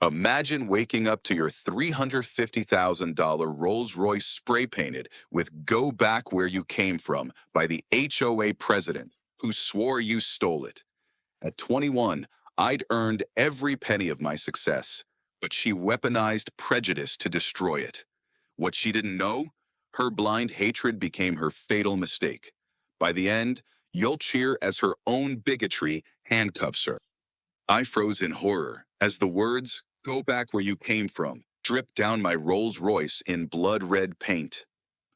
Imagine waking up to your $350,000 Rolls-Royce spray painted with "Go Back Where You Came From" by the HOA president who swore you stole it. At 21, I'd earned every penny of my success, but she weaponized prejudice to destroy it. What she didn't know? Her blind hatred became her fatal mistake. By the end, you'll cheer as her own bigotry handcuffs her. I froze in horror as the words, "Go back where you came from," dripped down my Rolls-Royce in blood-red paint.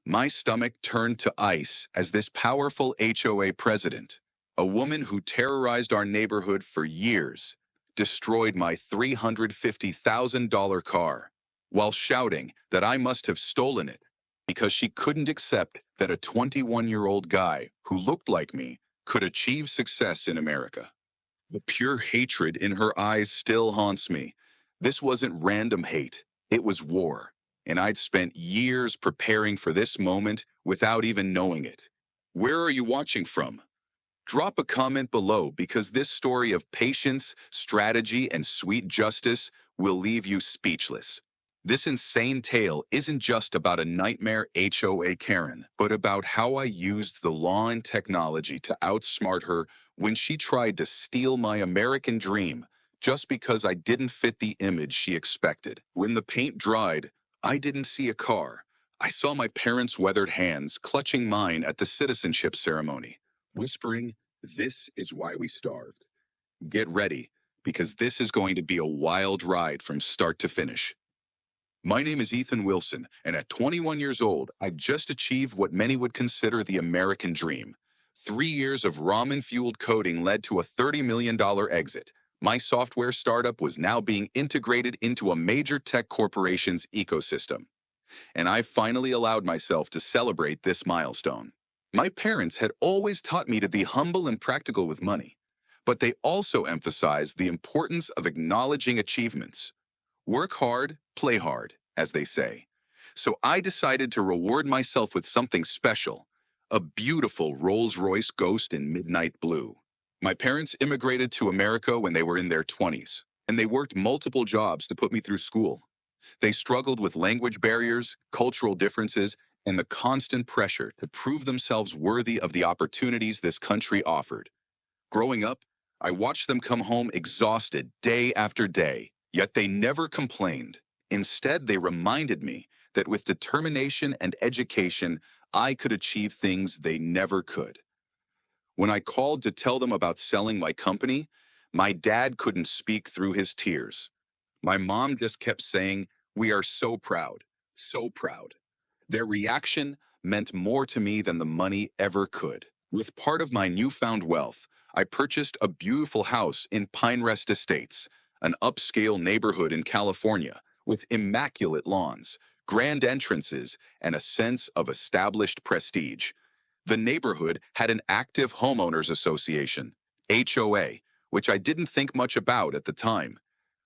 My stomach turned to ice as this powerful HOA president, a woman who terrorized our neighborhood for years, destroyed my $350,000 car while shouting that I must have stolen it because she couldn't accept that a 21-year-old guy who looked like me could achieve success in America. The pure hatred in her eyes still haunts me. This wasn't random hate, it was war. And I'd spent years preparing for this moment without even knowing it. Where are you watching from? Drop a comment below because this story of patience, strategy, and sweet justice will leave you speechless. This insane tale isn't just about a nightmare HOA Karen, but about how I used the law and technology to outsmart her when she tried to steal my American dream just because I didn't fit the image she expected. When the paint dried, I didn't see a car. I saw my parents' weathered hands clutching mine at the citizenship ceremony, whispering, "This is why we starved." Get ready, because this is going to be a wild ride from start to finish. My name is Ethan Wilson, and at 21 years old, I just achieved what many would consider the American dream. 3 years of ramen-fueled coding led to a $30 million exit. My software startup was now being integrated into a major tech corporation's ecosystem, and I finally allowed myself to celebrate this milestone. My parents had always taught me to be humble and practical with money, but they also emphasized the importance of acknowledging achievements. Work hard, play hard, as they say. So I decided to reward myself with something special, a beautiful Rolls-Royce Ghost in midnight blue. My parents immigrated to America when they were in their 20s, and they worked multiple jobs to put me through school. They struggled with language barriers, cultural differences, and the constant pressure to prove themselves worthy of the opportunities this country offered. Growing up, I watched them come home exhausted day after day, yet they never complained. Instead, they reminded me that with determination and education, I could achieve things they never could. When I called to tell them about selling my company, my dad couldn't speak through his tears. My mom just kept saying, "We are so proud, so proud." Their reaction meant more to me than the money ever could. With part of my newfound wealth, I purchased a beautiful house in Pine Rest Estates, an upscale neighborhood in California with immaculate lawns, grand entrances, and a sense of established prestige. The neighborhood had an active homeowners association, HOA, which I didn't think much about at the time.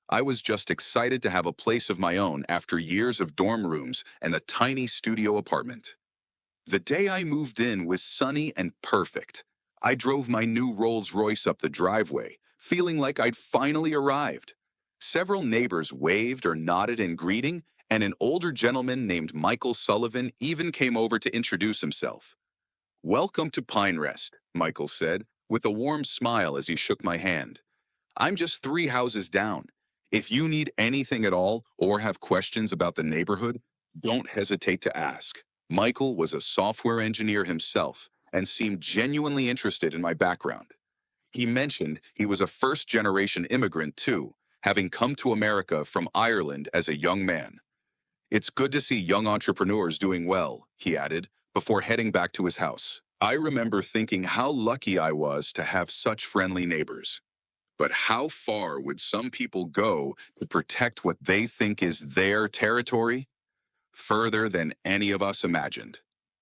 I was just excited to have a place of my own after years of dorm rooms and a tiny studio apartment. The day I moved in was sunny and perfect. I drove my new Rolls-Royce up the driveway, feeling like I'd finally arrived. Several neighbors waved or nodded in greeting, and an older gentleman named Michael Sullivan even came over to introduce himself. "Welcome to Pine Rest," Michael said, with a warm smile as he shook my hand. "I'm just 3 houses down. If you need anything at all or have questions about the neighborhood, don't hesitate to ask." Michael was a software engineer himself and seemed genuinely interested in my background. He mentioned he was a first-generation immigrant too, having come to America from Ireland as a young man. "It's good to see young entrepreneurs doing well," he added, before heading back to his house. I remember thinking how lucky I was to have such friendly neighbors. But how far would some people go to protect what they think is their territory? Further than any of us imagined.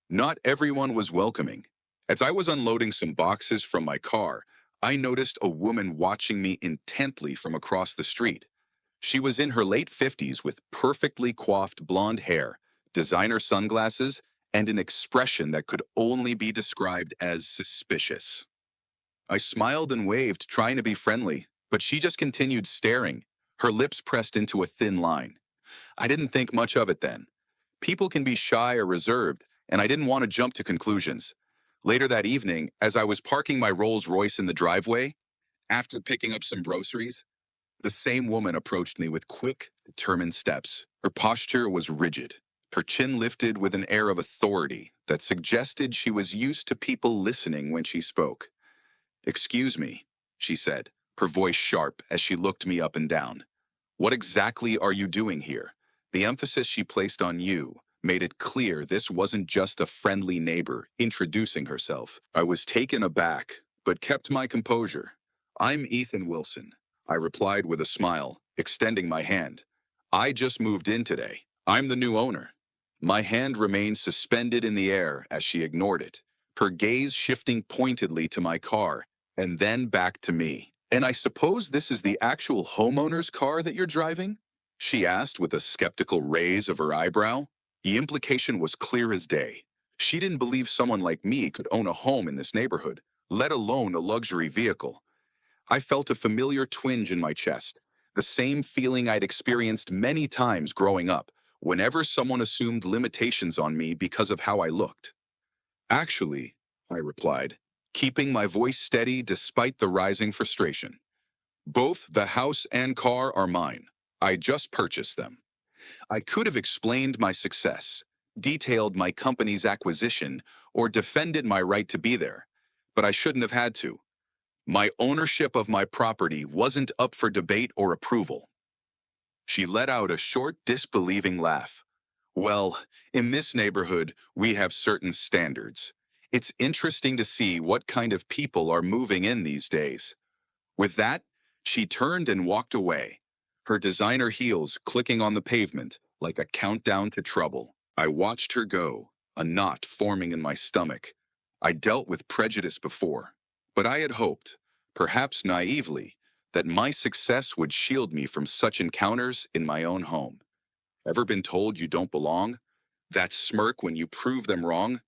Not everyone was welcoming. As I was unloading some boxes from my car, I noticed a woman watching me intently from across the street. She was in her late 50s with perfectly coiffed blonde hair, designer sunglasses, and an expression that could only be described as suspicious. I smiled and waved, trying to be friendly, but she just continued staring, Her lips pressed into a thin line. I didn't think much of it then. People can be shy or reserved, and I didn't want to jump to conclusions. Later that evening, as I was parking my Rolls-Royce in the driveway, after picking up some groceries, the same woman approached me with quick, determined steps. Her posture was rigid, her chin lifted with an air of authority that suggested she was used to people listening when she spoke. "Excuse me," she said, her voice sharp as she looked me up and down. "What exactly are you doing here?" The emphasis she placed on you made it clear this wasn't just a friendly neighbor introducing herself. I was taken aback, but kept my composure. "I'm Ethan Wilson," I replied with a smile, extending my hand. "I just moved in today. I'm the new owner." My hand remained suspended in the air as she ignored it, her gaze shifting pointedly to my car and then back to me. "And I suppose this is the actual homeowner's car that you're driving?" she asked with a skeptical raise of her eyebrow. The implication was clear as day. She didn't believe someone like me could own a home in this neighborhood, let alone a luxury vehicle. I felt a familiar twinge in my chest, the same feeling I'd experienced many times growing up, whenever someone assumed limitations on me because of how I looked. "Actually," I replied, keeping my voice steady despite the rising frustration, "both the house and car are mine. I just purchased them." I could have explained my success, detailed my company's acquisition, or defended my right to be there, but I shouldn't have had to. My ownership of my property wasn't up for debate or approval. She let out a short, disbelieving laugh. "Well, in this neighborhood, we have certain standards. It's interesting to see what kind of people are moving in these days." With that, she turned and walked away, her designer heels clicking on the pavement like a countdown to trouble. I watched her go, a knot forming in my stomach. I dealt with prejudice before, but I had hoped, perhaps naively, that my success would shield me from such encounters in my own home. Ever been told you don't belong? That smirk when you prove them wrong?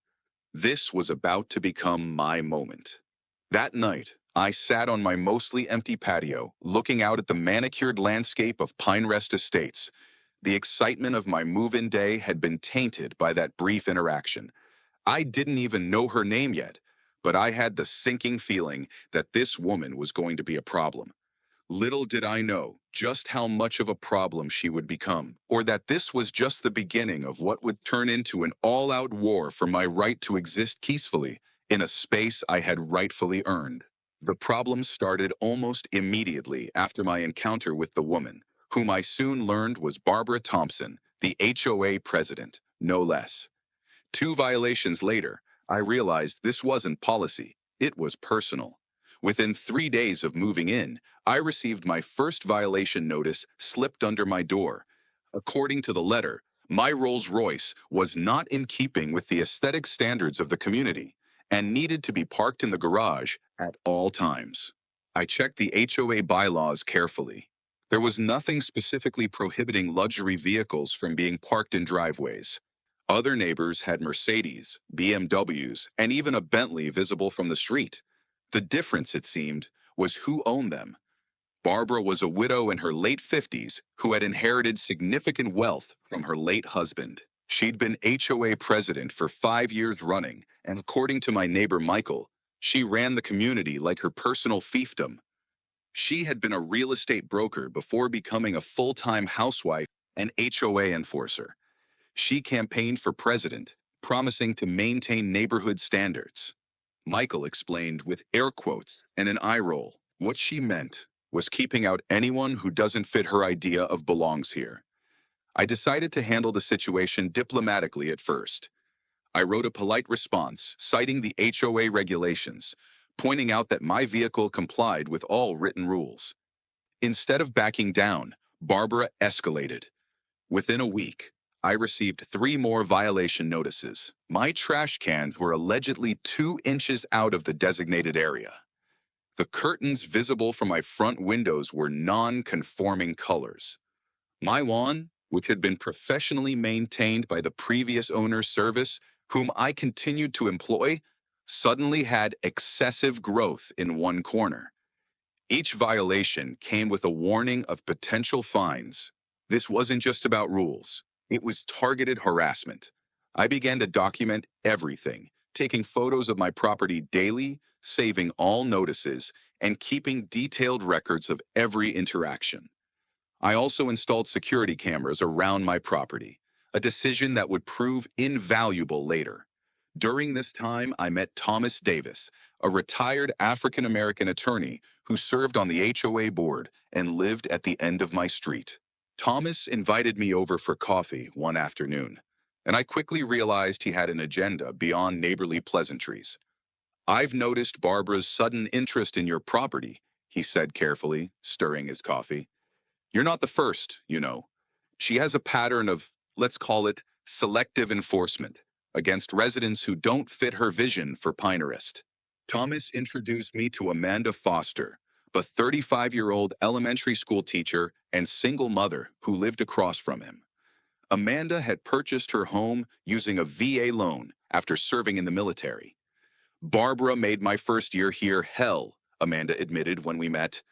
This was about to become my moment. That night, I sat on my mostly empty patio, looking out at the manicured landscape of Pine Rest Estates. The excitement of my move-in day had been tainted by that brief interaction. I didn't even know her name yet, but I had the sinking feeling that this woman was going to be a problem. Little did I know just how much of a problem she would become, or that this was just the beginning of what would turn into an all-out war for my right to exist peacefully in a space I had rightfully earned. The problem started almost immediately after my encounter with the woman, whom I soon learned was Barbara Thompson, the HOA president, no less. 2 violations later, I realized this wasn't policy, it was personal. Within 3 days of moving in, I received my first violation notice slipped under my door. According to the letter, my Rolls-Royce was not in keeping with the aesthetic standards of the community and needed to be parked in the garage at all times. I checked the HOA bylaws carefully. There was nothing specifically prohibiting luxury vehicles from being parked in driveways. Other neighbors had Mercedes, BMWs, and even a Bentley visible from the street. The difference, it seemed, was who owned them. Barbara was a widow in her late 50s who had inherited significant wealth from her late husband. She'd been HOA president for 5 years running, and according to my neighbor Michael, she ran the community like her personal fiefdom. She had been a real estate broker before becoming a full-time housewife and HOA enforcer. She campaigned for president, promising to maintain neighborhood standards. Michael explained with air quotes and an eye roll. What she meant was keeping out anyone who doesn't fit her idea of belongs here. I decided to handle the situation diplomatically at first. I wrote a polite response citing the HOA regulations, pointing out that my vehicle complied with all written rules. Instead of backing down, Barbara escalated. Within a week, I received 3 more violation notices. My trash cans were allegedly 2 inches out of the designated area. The curtains visible from my front windows were non-conforming colors. My lawn, which had been professionally maintained by the previous owner's service, whom I continued to employ, suddenly had excessive growth in one corner. Each violation came with a warning of potential fines. This wasn't just about rules. It was targeted harassment. I began to document everything, taking photos of my property daily, saving all notices, and keeping detailed records of every interaction. I also installed security cameras around my property, a decision that would prove invaluable later. During this time, I met Thomas Davis, a retired African-American attorney who served on the HOA board and lived at the end of my street. Thomas invited me over for coffee one afternoon, and I quickly realized he had an agenda beyond neighborly pleasantries. "I've noticed Barbara's sudden interest in your property," he said carefully, stirring his coffee. "You're not the first, you know. She has a pattern of, let's call it, selective enforcement against residents who don't fit her vision for Pinterest." Thomas introduced me to Amanda Foster, a 35-year-old elementary school teacher and single mother who lived across from him. Amanda had purchased her home using a VA loan after serving in the military. "Barbara made my first year here hell," Amanda admitted when we met.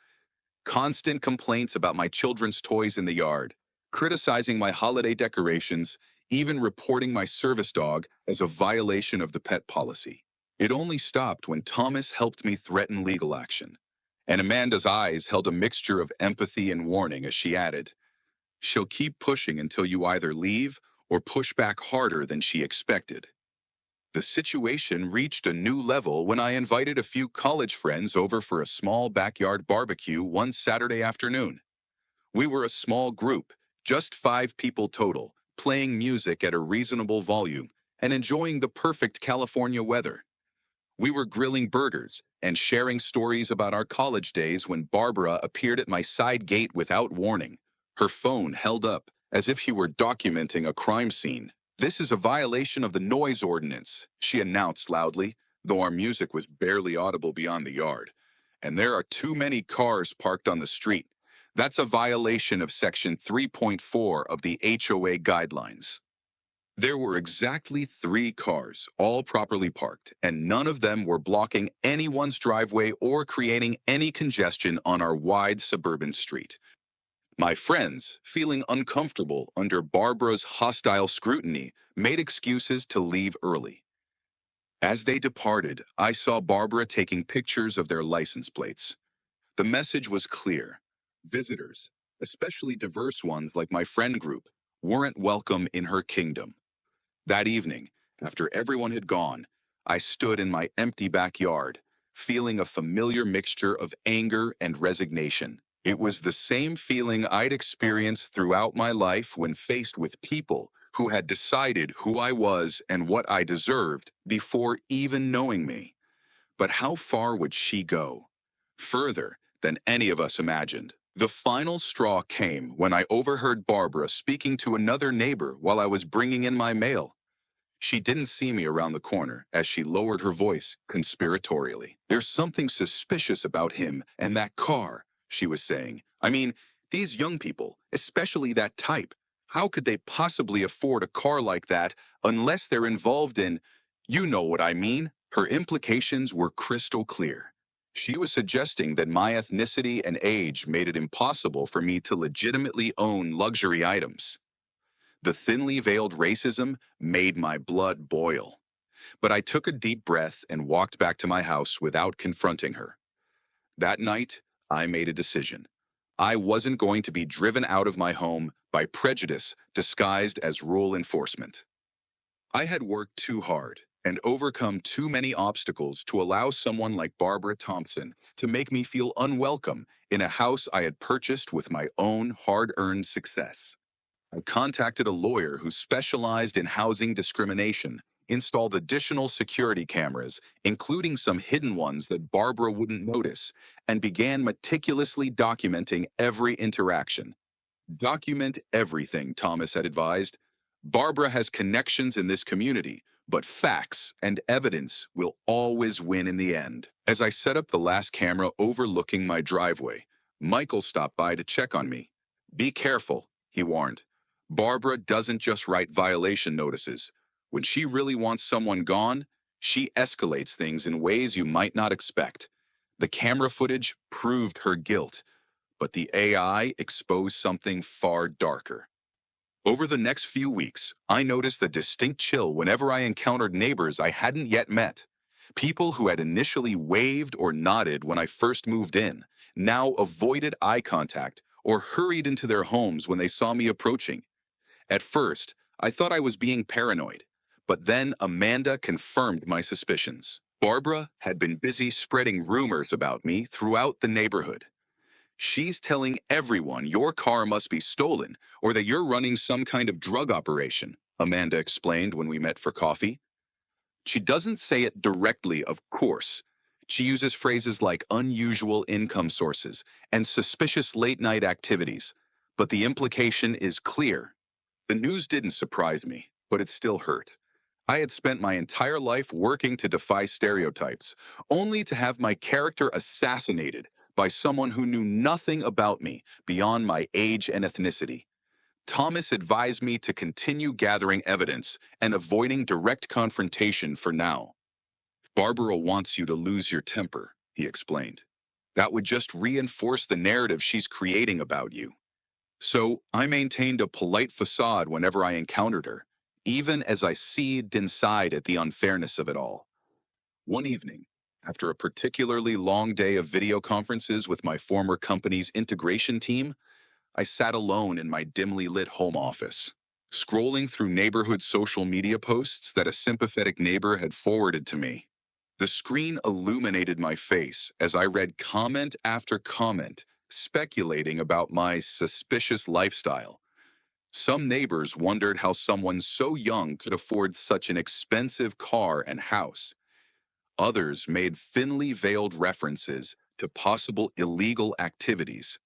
"Constant complaints about my children's toys in the yard, criticizing my holiday decorations, even reporting my service dog as a violation of the pet policy." It only stopped when Thomas helped me threaten legal action. And Amanda's eyes held a mixture of empathy and warning as she added, "She'll keep pushing until you either leave or push back harder than she expected." The situation reached a new level when I invited a few college friends over for a small backyard barbecue one Saturday afternoon. We were a small group, just 5 people total, playing music at a reasonable volume and enjoying the perfect California weather. We were grilling burgers and sharing stories about our college days when Barbara appeared at my side gate without warning, her phone held up as if she were documenting a crime scene. "This is a violation of the noise ordinance," she announced loudly, though our music was barely audible beyond the yard. "And there are too many cars parked on the street. That's a violation of Section 3.4 of the HOA guidelines." There were exactly 3 cars, all properly parked, and none of them were blocking anyone's driveway or creating any congestion on our wide suburban street. My friends, feeling uncomfortable under Barbara's hostile scrutiny, made excuses to leave early. As they departed, I saw Barbara taking pictures of their license plates. The message was clear. Visitors, especially diverse ones like my friend group, weren't welcome in her kingdom. That evening, after everyone had gone, I stood in my empty backyard, feeling a familiar mixture of anger and resignation. It was the same feeling I'd experienced throughout my life when faced with people who had decided who I was and what I deserved before even knowing me. But how far would she go? Further than any of us imagined. The final straw came when I overheard Barbara speaking to another neighbor while I was bringing in my mail. She didn't see me around the corner as she lowered her voice conspiratorially. "There's something suspicious about him and that car," she was saying. "I mean, these young people, especially that type, how could they possibly afford a car like that unless they're involved in, you know what I mean?" Her implications were crystal clear. She was suggesting that my ethnicity and age made it impossible for me to legitimately own luxury items. The thinly veiled racism made my blood boil. But I took a deep breath and walked back to my house without confronting her. That night, I made a decision. I wasn't going to be driven out of my home by prejudice disguised as rule enforcement. I had worked too hard and overcome too many obstacles to allow someone like Barbara Thompson to make me feel unwelcome in a house I had purchased with my own hard-earned success. I contacted a lawyer who specialized in housing discrimination, installed additional security cameras, including some hidden ones that Barbara wouldn't notice, and began meticulously documenting every interaction. "Document everything," Thomas had advised. "Barbara has connections in this community, but facts and evidence will always win in the end." As I set up the last camera overlooking my driveway, Michael stopped by to check on me. "Be careful," he warned. "Barbara doesn't just write violation notices. When she really wants someone gone, she escalates things in ways you might not expect. The camera footage proved her guilt, but the AI exposed something far darker. Over the next few weeks, I noticed a distinct chill whenever I encountered neighbors I hadn't yet met. People who had initially waved or nodded when I first moved in now avoided eye contact or hurried into their homes when they saw me approaching. At first, I thought I was being paranoid, but then Amanda confirmed my suspicions. Barbara had been busy spreading rumors about me throughout the neighborhood. She's telling everyone your car must be stolen or that you're running some kind of drug operation, Amanda explained when we met for coffee. She doesn't say it directly, of course. She uses phrases like unusual income sources and suspicious late night activities, but the implication is clear. The news didn't surprise me, but it still hurt. I had spent my entire life working to defy stereotypes, only to have my character assassinated by someone who knew nothing about me beyond my age and ethnicity. Thomas advised me to continue gathering evidence and avoiding direct confrontation for now. Barbara wants you to lose your temper, he explained. That would just reinforce the narrative she's creating about you. So I maintained a polite facade whenever I encountered her, even as I seethed inside at the unfairness of it all. One evening, after a particularly long day of video conferences with my former company's integration team, I sat alone in my dimly lit home office, scrolling through neighborhood social media posts that a sympathetic neighbor had forwarded to me. The screen illuminated my face as I read comment after comment speculating about my suspicious lifestyle. Some neighbors wondered how someone so young could afford such an expensive car and house. Others made thinly veiled references to possible illegal activities.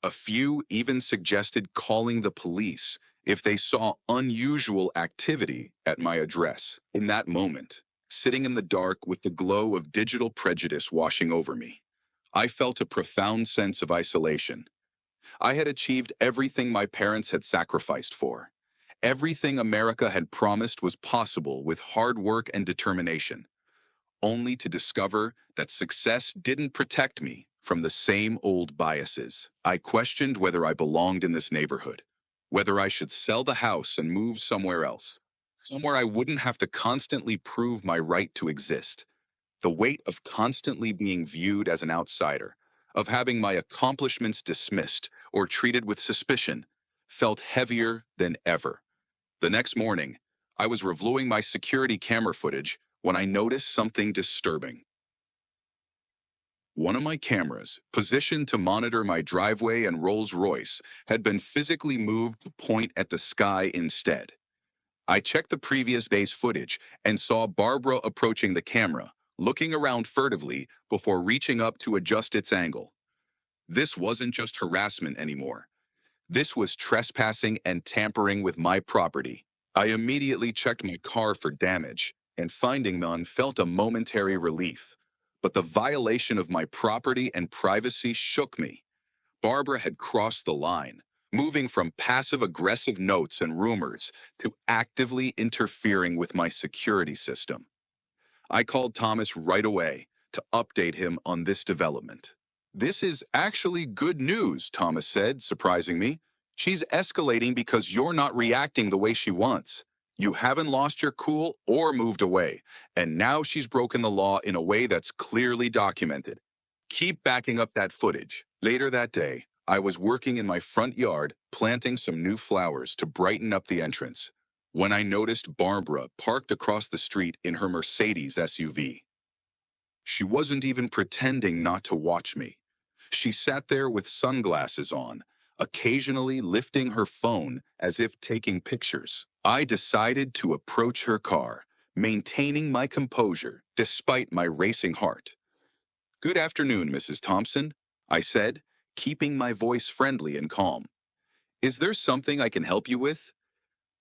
A few even suggested calling the police if they saw unusual activity at my address. In that moment, sitting in the dark with the glow of digital prejudice washing over me, I felt a profound sense of isolation. I had achieved everything my parents had sacrificed for. Everything America had promised was possible with hard work and determination, only to discover that success didn't protect me from the same old biases. I questioned whether I belonged in this neighborhood, whether I should sell the house and move somewhere else, somewhere I wouldn't have to constantly prove my right to exist. The weight of constantly being viewed as an outsider, of having my accomplishments dismissed or treated with suspicion, felt heavier than ever. The next morning, I was reviewing my security camera footage when I noticed something disturbing. One of my cameras, positioned to monitor my driveway and Rolls-Royce, had been physically moved to point at the sky instead. I checked the previous day's footage and saw Barbara approaching the camera, looking around furtively before reaching up to adjust its angle. This wasn't just harassment anymore. This was trespassing and tampering with my property. I immediately checked my car for damage, and finding none felt a momentary relief. But the violation of my property and privacy shook me. Barbara had crossed the line, moving from passive-aggressive notes and rumors to actively interfering with my security system. I called Thomas right away to update him on this development. This is actually good news, Thomas said, surprising me. She's escalating because you're not reacting the way she wants. You haven't lost your cool or moved away, and now she's broken the law in a way that's clearly documented. Keep backing up that footage. Later that day, I was working in my front yard, planting some new flowers to brighten up the entrance, when I noticed Barbara parked across the street in her Mercedes SUV. She wasn't even pretending not to watch me. She sat there with sunglasses on, occasionally lifting her phone as if taking pictures. I decided to approach her car, maintaining my composure despite my racing heart. "Good afternoon, Mrs. Thompson," I said, keeping my voice friendly and calm. "Is there something I can help you with?"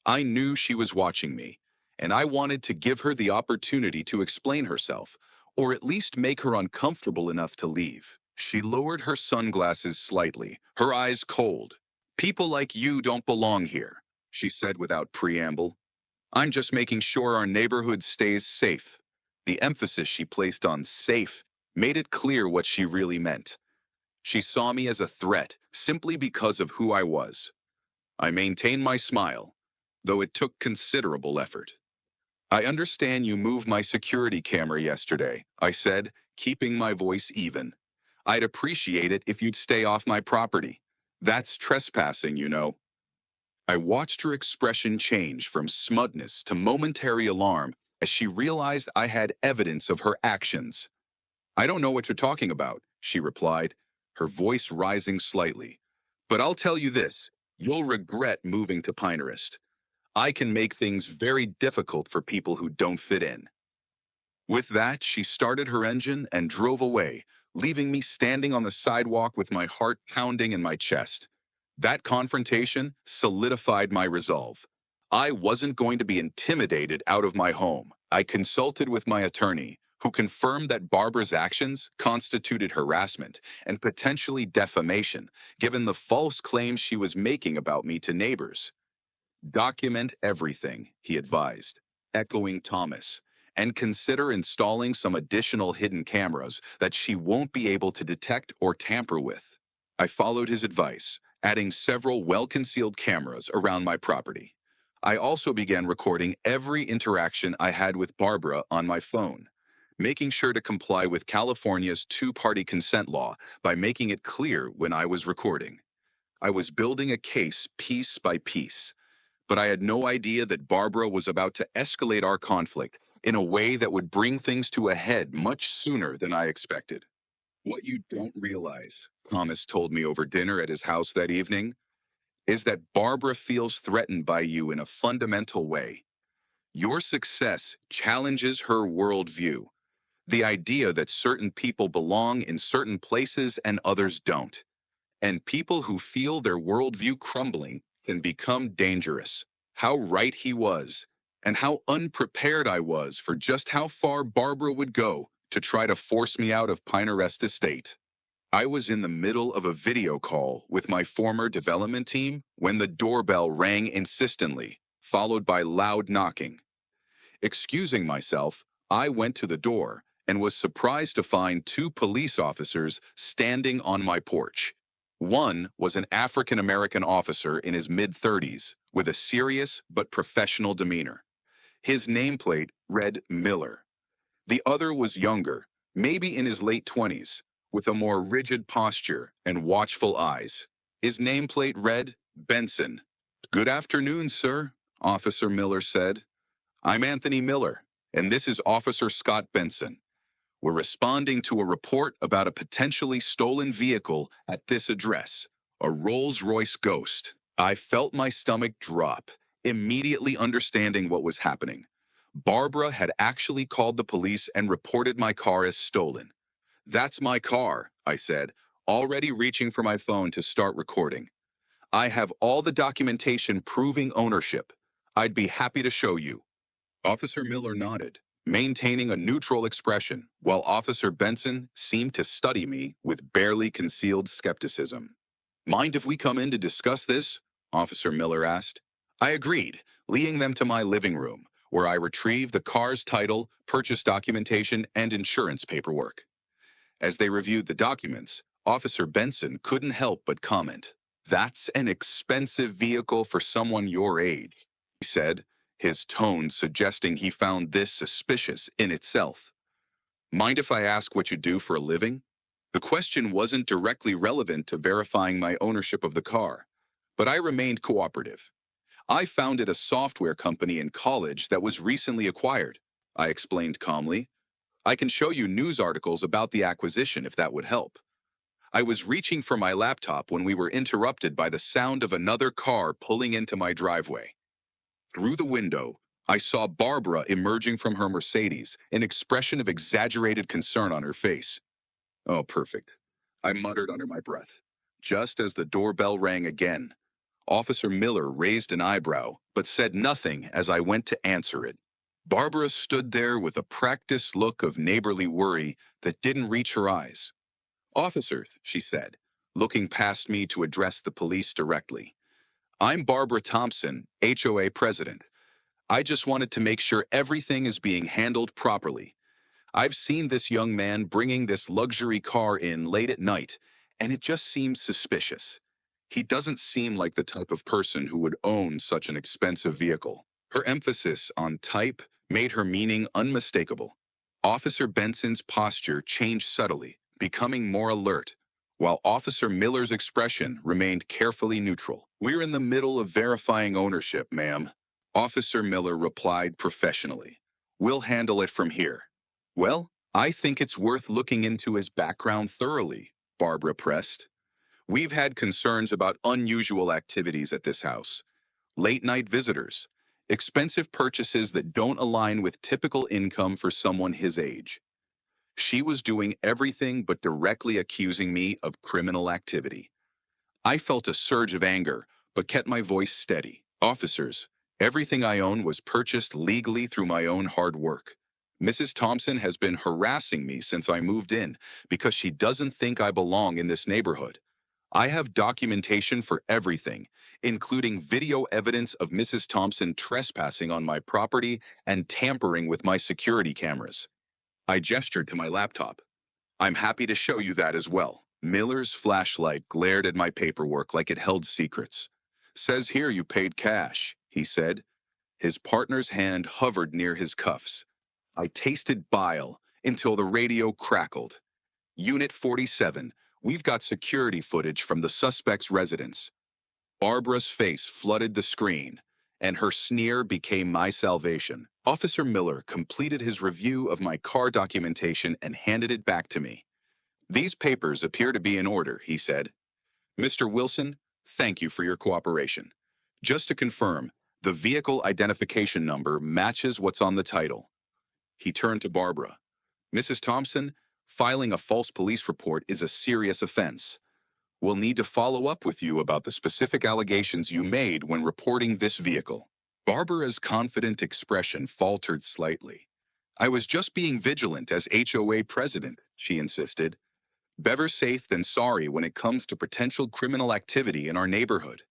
I knew she was watching me, and I wanted to give her the opportunity to explain herself, or at least make her uncomfortable enough to leave. She lowered her sunglasses slightly, her eyes cold. "People like you don't belong here," she said without preamble. "I'm just making sure our neighborhood stays safe." The emphasis she placed on safe made it clear what she really meant. She saw me as a threat simply because of who I was. I maintained my smile, though it took considerable effort. I understand you moved my security camera yesterday, I said, keeping my voice even. I'd appreciate it if you'd stay off my property. That's trespassing, you know. I watched her expression change from smugness to momentary alarm as she realized I had evidence of her actions. I don't know what you're talking about, she replied, her voice rising slightly. But I'll tell you this, you'll regret moving to Pinterest. I can make things very difficult for people who don't fit in. With that, she started her engine and drove away, leaving me standing on the sidewalk with my heart pounding in my chest. That confrontation solidified my resolve. I wasn't going to be intimidated out of my home. I consulted with my attorney, who confirmed that Barbara's actions constituted harassment and potentially defamation, given the false claims she was making about me to neighbors. Document everything, he advised, echoing Thomas, and consider installing some additional hidden cameras that she won't be able to detect or tamper with. I followed his advice, adding several well-concealed cameras around my property. I also began recording every interaction I had with Barbara on my phone, making sure to comply with California's two-party consent law by making it clear when I was recording. I was building a case piece by piece, but I had no idea that Barbara was about to escalate our conflict in a way that would bring things to a head much sooner than I expected. What you don't realize, Thomas told me over dinner at his house that evening, is that Barbara feels threatened by you in a fundamental way. Your success challenges her worldview, the idea that certain people belong in certain places and others don't. And people who feel their worldview crumbling can become dangerous. How right he was, and how unprepared I was for just how far Barbara would go to try to force me out of Pinterest Estate. I was in the middle of a video call with my former development team when the doorbell rang insistently, followed by loud knocking. Excusing myself, I went to the door and was surprised to find two police officers standing on my porch. One was an African-American officer in his mid-30s with a serious but professional demeanor. His nameplate read Miller. The other was younger, maybe in his late 20s, with a more rigid posture and watchful eyes. His nameplate read Benson. "Good afternoon, sir," Officer Miller said. "I'm Anthony Miller, and this is Officer Scott Benson. We're responding to a report about a potentially stolen vehicle at this address, a Rolls-Royce Ghost." I felt my stomach drop, immediately understanding what was happening. Barbara had actually called the police and reported my car as stolen. "That's my car," I said, already reaching for my phone to start recording. "I have all the documentation proving ownership. I'd be happy to show you." Officer Miller nodded, maintaining a neutral expression, while Officer Benson seemed to study me with barely concealed skepticism. "Mind if we come in to discuss this?" Officer Miller asked. I agreed, leading them to my living room, where I retrieved the car's title, purchase documentation, and insurance paperwork. As they reviewed the documents, Officer Benson couldn't help but comment. "That's an expensive vehicle for someone your age," he said, his tone suggesting he found this suspicious in itself. "Mind if I ask what you do for a living?" The question wasn't directly relevant to verifying my ownership of the car, but I remained cooperative. "I founded a software company in college that was recently acquired," I explained calmly. "I can show you news articles about the acquisition if that would help." I was reaching for my laptop when we were interrupted by the sound of another car pulling into my driveway. Through the window, I saw Barbara emerging from her Mercedes, an expression of exaggerated concern on her face. "Oh, perfect," I muttered under my breath. Just as the doorbell rang again, Officer Miller raised an eyebrow, but said nothing as I went to answer it. Barbara stood there with a practiced look of neighborly worry that didn't reach her eyes. "Officers," she said, looking past me to address the police directly. "I'm Barbara Thompson, HOA president. I just wanted to make sure everything is being handled properly. I've seen this young man bringing this luxury car in late at night, and it just seems suspicious. He doesn't seem like the type of person who would own such an expensive vehicle. Her emphasis on type made her meaning unmistakable. Officer Benson's posture changed subtly, becoming more alert, while Officer Miller's expression remained carefully neutral. "We're in the middle of verifying ownership, ma'am," Officer Miller replied professionally. "We'll handle it from here." "Well, I think it's worth looking into his background thoroughly," Barbara pressed. "We've had concerns about unusual activities at this house. Late-night visitors, expensive purchases that don't align with typical income for someone his age." She was doing everything but directly accusing me of criminal activity. I felt a surge of anger, but kept my voice steady. "Officers, everything I own was purchased legally through my own hard work. Mrs. Thompson has been harassing me since I moved in because she doesn't think I belong in this neighborhood. I have documentation for everything, including video evidence of Mrs. Thompson trespassing on my property and tampering with my security cameras." I gestured to my laptop. "I'm happy to show you that as well." Miller's flashlight glared at my paperwork like it held secrets. "Says here you paid cash," he said. His partner's hand hovered near his cuffs. I tasted bile until the radio crackled. "Unit 47, we've got security footage from the suspect's residence." Barbara's face flooded the screen, and her sneer became my salvation. Officer Miller completed his review of my car documentation and handed it back to me. "These papers appear to be in order," he said. "Mr. Wilson, thank you for your cooperation. Just to confirm, the vehicle identification number matches what's on the title." He turned to Barbara. "Mrs. Thompson, filing a false police report is a serious offense. We'll need to follow up with you about the specific allegations you made when reporting this vehicle." Barbara's confident expression faltered slightly. "I was just being vigilant as HOA president," she insisted. "Better safe than sorry when it comes to potential criminal activity in our neighborhood."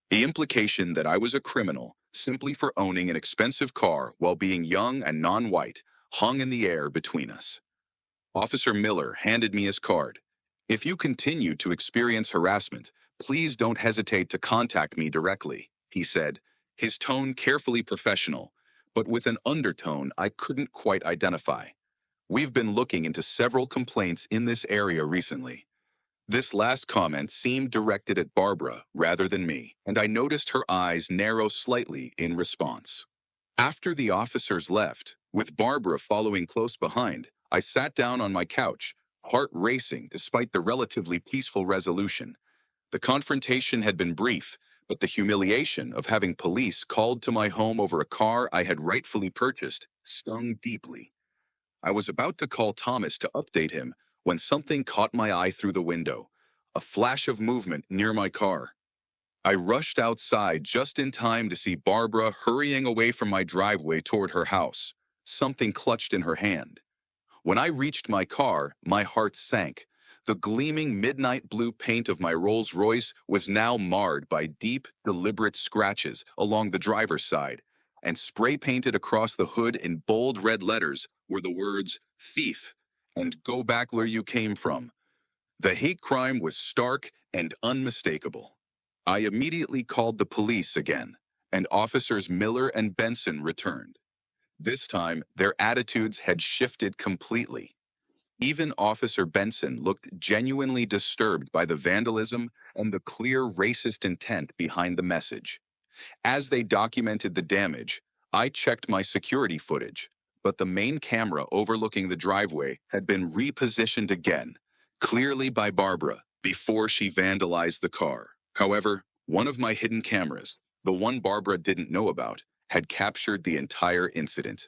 The implication that I was a criminal simply for owning an expensive car while being young and non-white hung in the air between us. Officer Miller handed me his card. "If you continue to experience harassment, please don't hesitate to contact me directly," he said, his tone carefully professional, but with an undertone I couldn't quite identify. "We've been looking into several complaints in this area recently." This last comment seemed directed at Barbara rather than me, and I noticed her eyes narrow slightly in response. After the officers left, with Barbara following close behind, I sat down on my couch, heart racing despite the relatively peaceful resolution. The confrontation had been brief, but the humiliation of having police called to my home over a car I had rightfully purchased stung deeply. I was about to call Thomas to update him when something caught my eye through the window, a flash of movement near my car. I rushed outside just in time to see Barbara hurrying away from my driveway toward her house, something clutched in her hand. When I reached my car, my heart sank. The gleaming midnight blue paint of my Rolls-Royce was now marred by deep, deliberate scratches along the driver's side, and spray painted across the hood in bold red letters were the words "thief" and "go back where you came from." The hate crime was stark and unmistakable. I immediately called the police again, and officers Miller and Benson returned. This time, their attitudes had shifted completely. Even Officer Benson looked genuinely disturbed by the vandalism and the clear racist intent behind the message. As they documented the damage, I checked my security footage, but the main camera overlooking the driveway had been repositioned again, clearly by Barbara, before she vandalized the car. However, one of my hidden cameras, the one Barbara didn't know about, had captured the entire incident.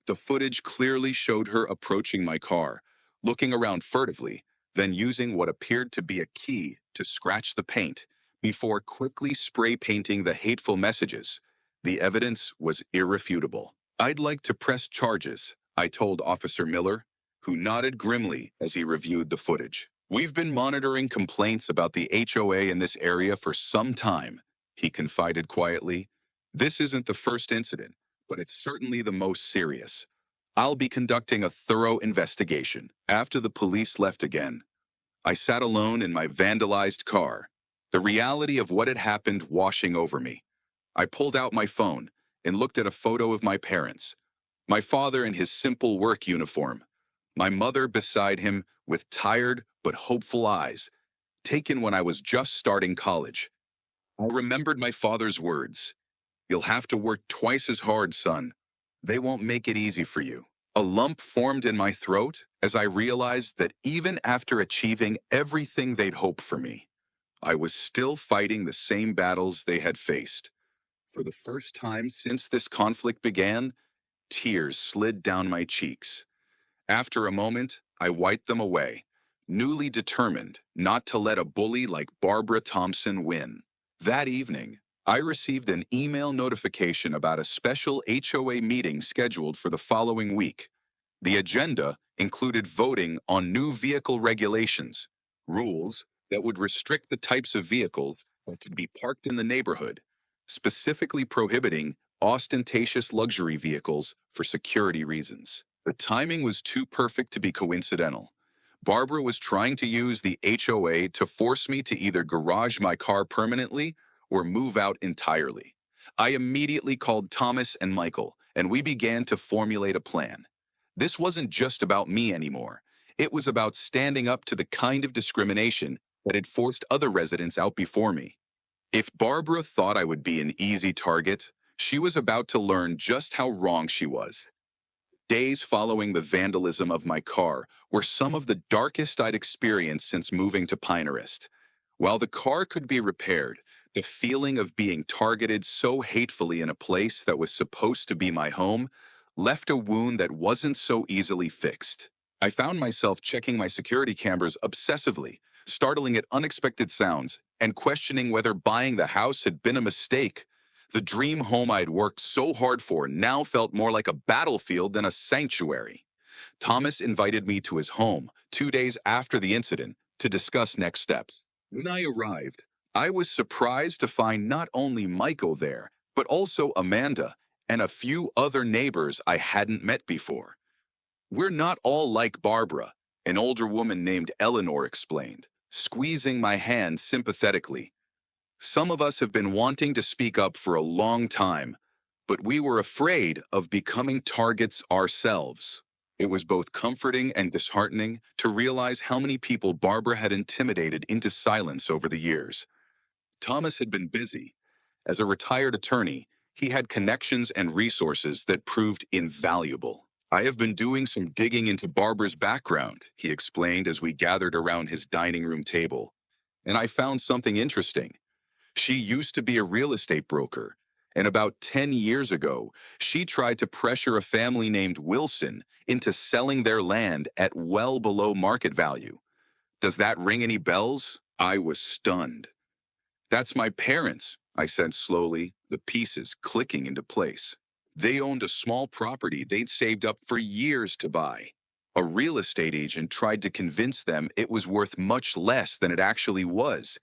The footage clearly showed her approaching my car, looking around furtively, then using what appeared to be a key to scratch the paint, before quickly spray painting the hateful messages. The evidence was irrefutable. "I'd like to press charges," I told Officer Miller, who nodded grimly as he reviewed the footage. "We've been monitoring complaints about the HOA in this area for some time," he confided quietly. "This isn't the first incident, but it's certainly the most serious. I'll be conducting a thorough investigation. After the police left again, I sat alone in my vandalized car, the reality of what had happened washing over me. I pulled out my phone and looked at a photo of my parents. My father in his simple work uniform, my mother beside him with tired but hopeful eyes, taken when I was just starting college. I remembered my father's words. You'll have to work twice as hard, son. They won't make it easy for you. A lump formed in my throat as I realized that even after achieving everything they'd hoped for me, I was still fighting the same battles they had faced. For the first time since this conflict began, tears slid down my cheeks. After a moment, I wiped them away, newly determined not to let a bully like Barbara Thompson win. That evening, I received an email notification about a special HOA meeting scheduled for the following week. The agenda included voting on new vehicle regulations, rules that would restrict the types of vehicles that could be parked in the neighborhood, specifically prohibiting ostentatious luxury vehicles for security reasons. The timing was too perfect to be coincidental. Barbara was trying to use the HOA to force me to either garage my car permanently or move out entirely. I immediately called Thomas and Michael, and we began to formulate a plan. This wasn't just about me anymore. It was about standing up to the kind of discrimination that had forced other residents out before me. If Barbara thought I would be an easy target, she was about to learn just how wrong she was. Days following the vandalism of my car were some of the darkest I'd experienced since moving to Pinehurst. While the car could be repaired, the feeling of being targeted so hatefully in a place that was supposed to be my home left a wound that wasn't so easily fixed. I found myself checking my security cameras obsessively, startling at unexpected sounds, and questioning whether buying the house had been a mistake. The dream home I'd worked so hard for now felt more like a battlefield than a sanctuary. Thomas invited me to his home 2 days after the incident to discuss next steps. When I arrived, I was surprised to find not only Michael there, but also Amanda and a few other neighbors I hadn't met before. We're not all like Barbara, an older woman named Eleanor explained, squeezing my hand sympathetically. Some of us have been wanting to speak up for a long time, but we were afraid of becoming targets ourselves. It was both comforting and disheartening to realize how many people Barbara had intimidated into silence over the years. Thomas had been busy. As a retired attorney, he had connections and resources that proved invaluable. I have been doing some digging into Barbara's background, he explained as we gathered around his dining room table. And I found something interesting. She used to be a real estate broker, and about 10 years ago, she tried to pressure a family named Wilson into selling their land at well below market value. Does that ring any bells? I was stunned. That's my parents, I said slowly, the pieces clicking into place. They owned a small property they'd saved up for years to buy. A real estate agent tried to convince them it was worth much less than it actually was.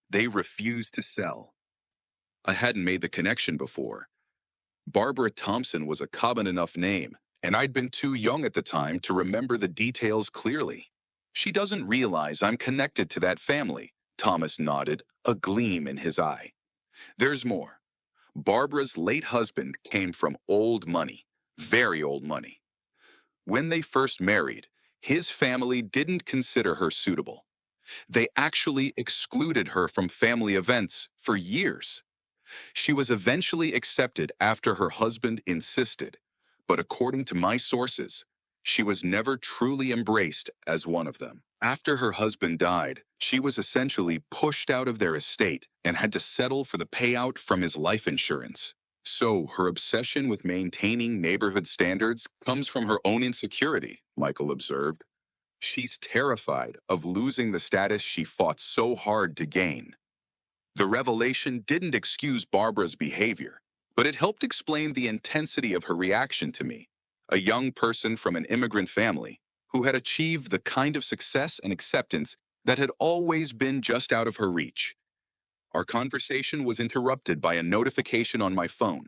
They refused to sell. I hadn't made the connection before. Barbara Thompson was a common enough name, and I'd been too young at the time to remember the details clearly. She doesn't realize I'm connected to that family, Thomas nodded, a gleam in his eye. There's more. Barbara's late husband came from old money, very old money. When they first married, his family didn't consider her suitable. They actually excluded her from family events for years. She was eventually accepted after her husband insisted, but according to my sources, she was never truly embraced as one of them. After her husband died, she was essentially pushed out of their estate and had to settle for the payout from his life insurance. So her obsession with maintaining neighborhood standards comes from her own insecurity, Michael observed. She's terrified of losing the status she fought so hard to gain. The revelation didn't excuse Barbara's behavior, but it helped explain the intensity of her reaction to me, a young person from an immigrant family who had achieved the kind of success and acceptance that had always been just out of her reach. Our conversation was interrupted by a notification on my phone.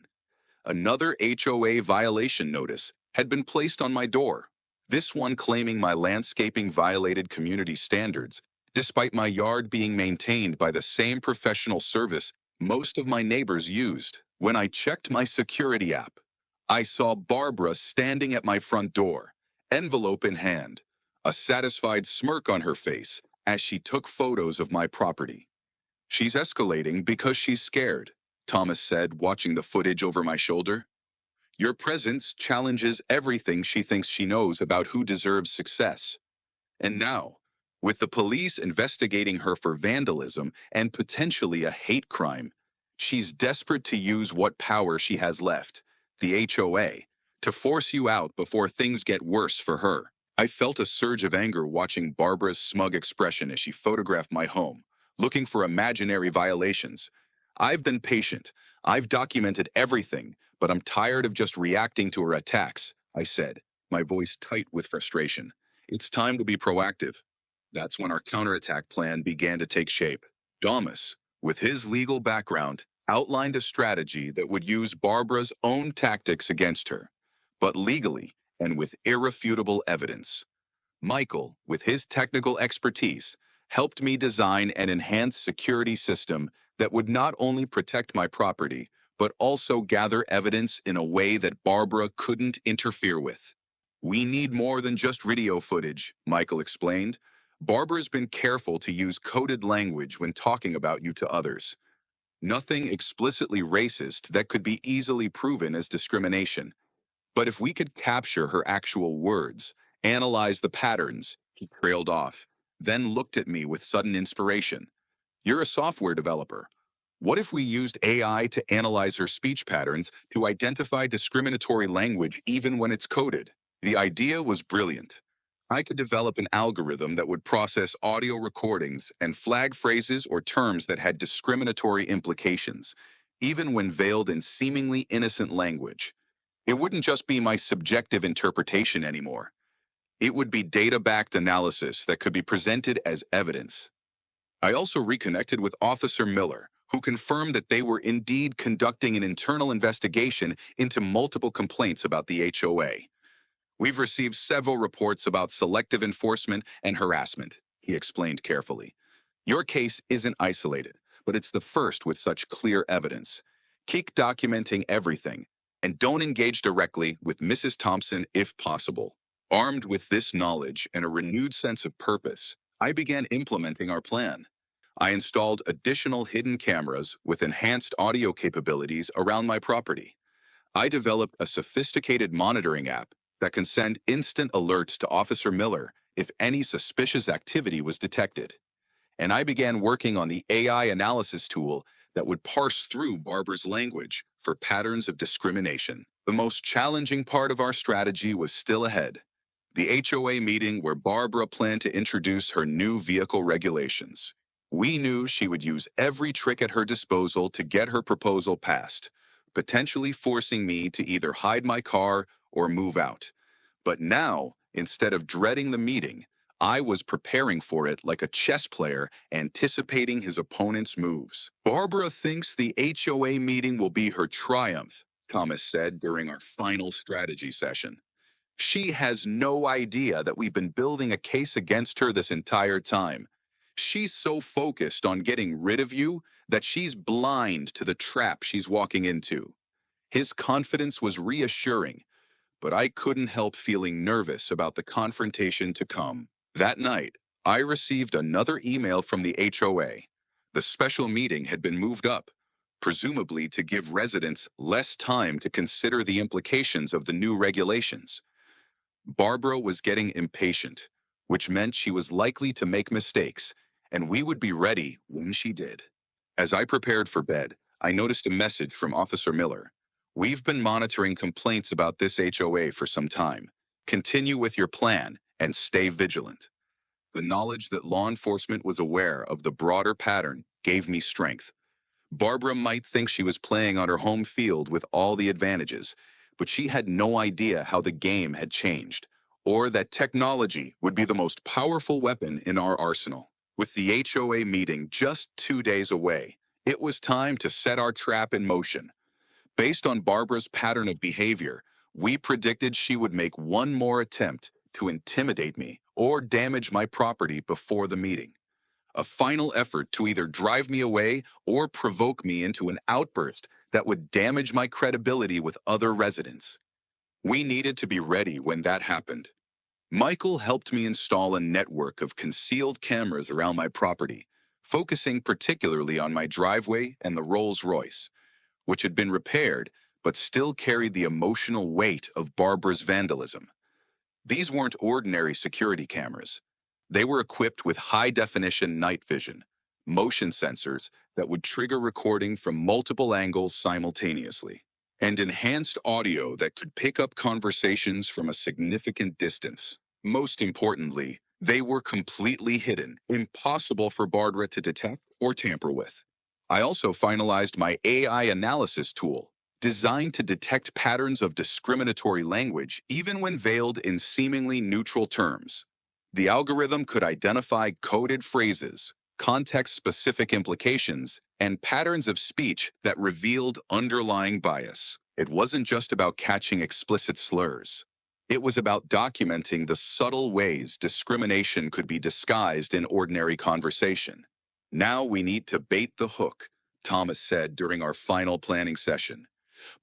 Another HOA violation notice had been placed on my door. This one claiming my landscaping violated community standards, despite my yard being maintained by the same professional service most of my neighbors used. When I checked my security app, I saw Barbara standing at my front door, envelope in hand, a satisfied smirk on her face as she took photos of my property. She's escalating because she's scared, Thomas said, watching the footage over my shoulder. Your presence challenges everything she thinks she knows about who deserves success. And now, with the police investigating her for vandalism and potentially a hate crime, she's desperate to use what power she has left, the HOA, to force you out before things get worse for her. I felt a surge of anger watching Barbara's smug expression as she photographed my home, looking for imaginary violations. I've been patient. I've documented everything, but I'm tired of just reacting to her attacks, I said, my voice tight with frustration. It's time to be proactive. That's when our counterattack plan began to take shape. Thomas, with his legal background, outlined a strategy that would use Barbara's own tactics against her, but legally and with irrefutable evidence. Michael, with his technical expertise, helped me design an enhanced security system that would not only protect my property, but also gather evidence in a way that Barbara couldn't interfere with. We need more than just video footage, Michael explained. Barbara's been careful to use coded language when talking about you to others. Nothing explicitly racist that could be easily proven as discrimination. But if we could capture her actual words, analyze the patterns, he trailed off, then looked at me with sudden inspiration. You're a software developer. What if we used AI to analyze her speech patterns to identify discriminatory language even when it's coded? The idea was brilliant. I could develop an algorithm that would process audio recordings and flag phrases or terms that had discriminatory implications, even when veiled in seemingly innocent language. It wouldn't just be my subjective interpretation anymore. It would be data-backed analysis that could be presented as evidence. I also reconnected with Officer Miller, who confirmed that they were indeed conducting an internal investigation into multiple complaints about the HOA. We've received several reports about selective enforcement and harassment, he explained carefully. Your case isn't isolated, but it's the first with such clear evidence. Keep documenting everything, and don't engage directly with Mrs. Thompson if possible. Armed with this knowledge and a renewed sense of purpose, I began implementing our plan. I installed additional hidden cameras with enhanced audio capabilities around my property. I developed a sophisticated monitoring app that can send instant alerts to Officer Miller if any suspicious activity was detected. And I began working on the AI analysis tool that would parse through Barbara's language for patterns of discrimination. The most challenging part of our strategy was still ahead. The HOA meeting where Barbara planned to introduce her new vehicle regulations. We knew she would use every trick at her disposal to get her proposal passed, potentially forcing me to either hide my car or move out. But now, instead of dreading the meeting, I was preparing for it like a chess player anticipating his opponent's moves. Barbara thinks the HOA meeting will be her triumph, Thomas said during our final strategy session. She has no idea that we've been building a case against her this entire time. She's so focused on getting rid of you that she's blind to the trap she's walking into. His confidence was reassuring, but I couldn't help feeling nervous about the confrontation to come. That night, I received another email from the HOA. The special meeting had been moved up, presumably to give residents less time to consider the implications of the new regulations. Barbara was getting impatient, which meant she was likely to make mistakes, and we would be ready when she did. As I prepared for bed, I noticed a message from Officer Miller. We've been monitoring complaints about this HOA for some time. Continue with your plan and stay vigilant. The knowledge that law enforcement was aware of the broader pattern gave me strength. Barbara might think she was playing on her home field with all the advantages, but she had no idea how the game had changed, or that technology would be the most powerful weapon in our arsenal. With the HOA meeting just 2 days away, it was time to set our trap in motion. Based on Barbara's pattern of behavior, We predicted she would make one more attempt to intimidate me or damage my property before the meeting. A final effort to either drive me away or provoke me into an outburst that would damage my credibility with other residents. We needed to be ready when that happened. Michael helped me install a network of concealed cameras around my property, focusing particularly on my driveway and the Rolls-Royce, which had been repaired but still carried the emotional weight of Barbara's vandalism. These weren't ordinary security cameras. They were equipped with high-definition night vision, motion sensors that would trigger recording from multiple angles simultaneously, and enhanced audio that could pick up conversations from a significant distance. Most importantly, they were completely hidden, impossible for Barbara to detect or tamper with. I also finalized my AI analysis tool, designed to detect patterns of discriminatory language even when veiled in seemingly neutral terms. The algorithm could identify coded phrases, context-specific implications, and patterns of speech that revealed underlying bias. It wasn't just about catching explicit slurs. It was about documenting the subtle ways discrimination could be disguised in ordinary conversation. Now we need to bait the hook, Thomas said during our final planning session.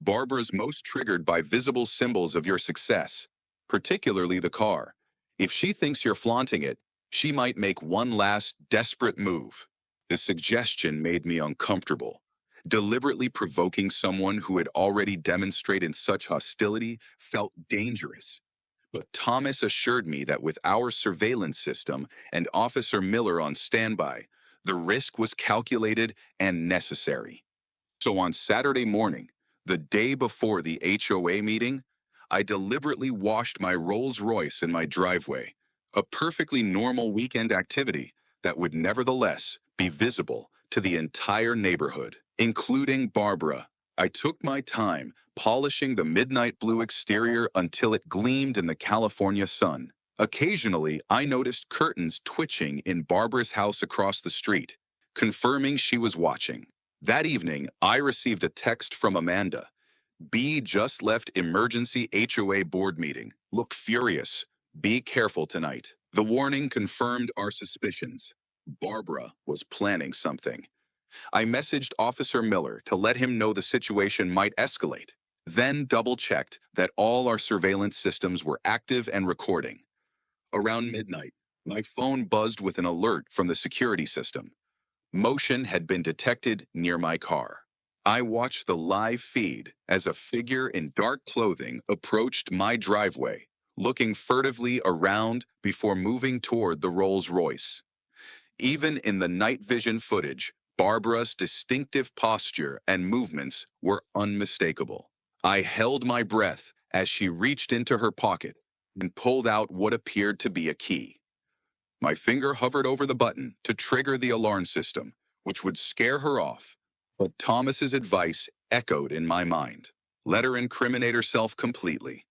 Barbara's most triggered by visible symbols of your success, particularly the car. If she thinks you're flaunting it, she might make one last desperate move. The suggestion made me uncomfortable. Deliberately provoking someone who had already demonstrated such hostility felt dangerous. But Thomas assured me that with our surveillance system and Officer Miller on standby, the risk was calculated and necessary. So on Saturday morning, the day before the HOA meeting, I deliberately washed my Rolls-Royce in my driveway, a perfectly normal weekend activity that would nevertheless be visible to the entire neighborhood, including Barbara. I took my time polishing the midnight blue exterior until it gleamed in the California sun. Occasionally, I noticed curtains twitching in Barbara's house across the street, confirming she was watching. That evening, I received a text from Amanda. B just left emergency HOA board meeting. Look furious. Be careful tonight. The warning confirmed our suspicions. Barbara was planning something. I messaged Officer Miller to let him know the situation might escalate, then double-checked that all our surveillance systems were active and recording. Around midnight, my phone buzzed with an alert from the security system. Motion had been detected near my car. I watched the live feed as a figure in dark clothing approached my driveway, looking furtively around before moving toward the Rolls-Royce. Even in the night vision footage, Barbara's distinctive posture and movements were unmistakable. I held my breath as she reached into her pocket and pulled out what appeared to be a key. My finger hovered over the button to trigger the alarm system, which would scare her off. But Thomas's advice echoed in my mind. Let her incriminate herself completely.